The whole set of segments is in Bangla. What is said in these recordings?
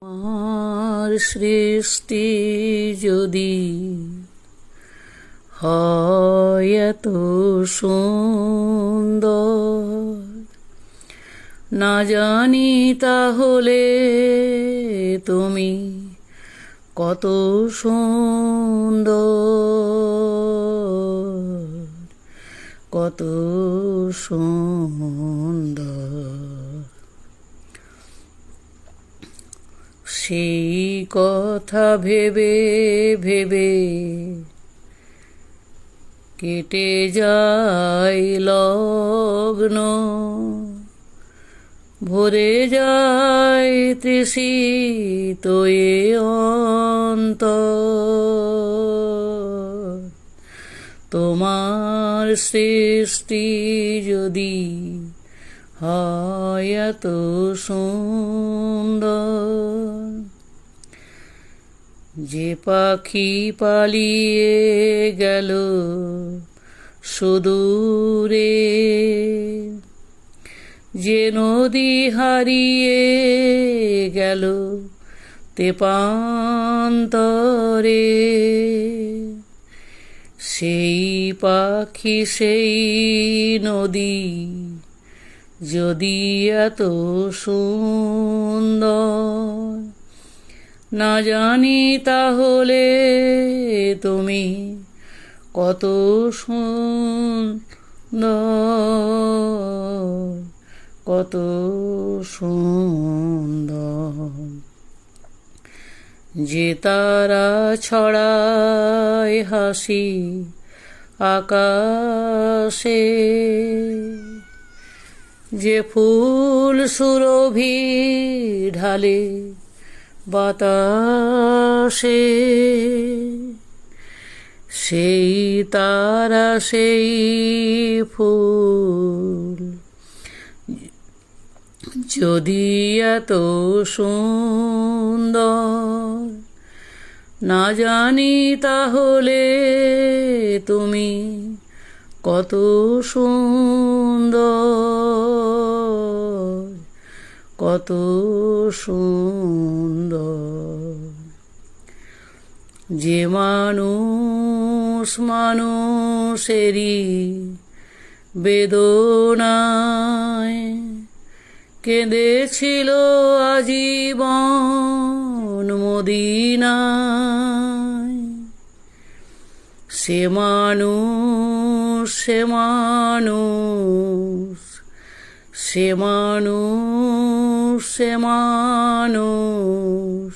আমার সৃষ্টি যদি হয় এত সুন্দর, না জানি তাহলে তুমি কত সুন্দর, কত সুন্দর। সেই কথা ভেবে ভেবে কেটে যায় লগ্ন, ভরে যায় তৃষিত এ অন্তর। তোমার সৃষ্টি যদি হয় এত সুন্দর, যে পাখি পালিয়ে গেল সুদূরে, যে নদী হারিয়ে গেল তেপান্তরে, সেই পাখি সেই নদী যদি এত সুন্দর, না জানি তাহলে তুমি কত সুন্দর, কত সুন্দর। যে তারা ছড়ায় হাসি আকাশে, যে ফুল সুরভি ঢালে বাতাসে, সেই তারা সেই ফুল যদি এত সুন্দর, না জানি তাহলে তুমি কত সুন্দর, কত সুন্দর। যে মানুষ মানুষেরই বেদনায় কেঁদেছিল আজীবন মদিনায়, সে মানুষ সে মানুষ সে মানুষ সে মানুষ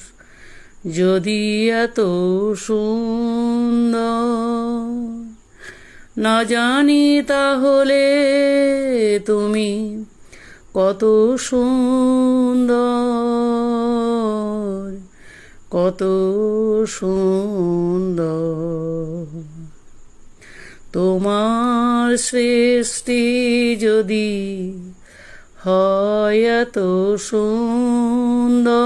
যদি এত সুন্দর, না জানি তাহলে তুমি কত সুন্দর, কত সুন্দর। তোমার সৃষ্টি যদি হয় এত সুন্দর।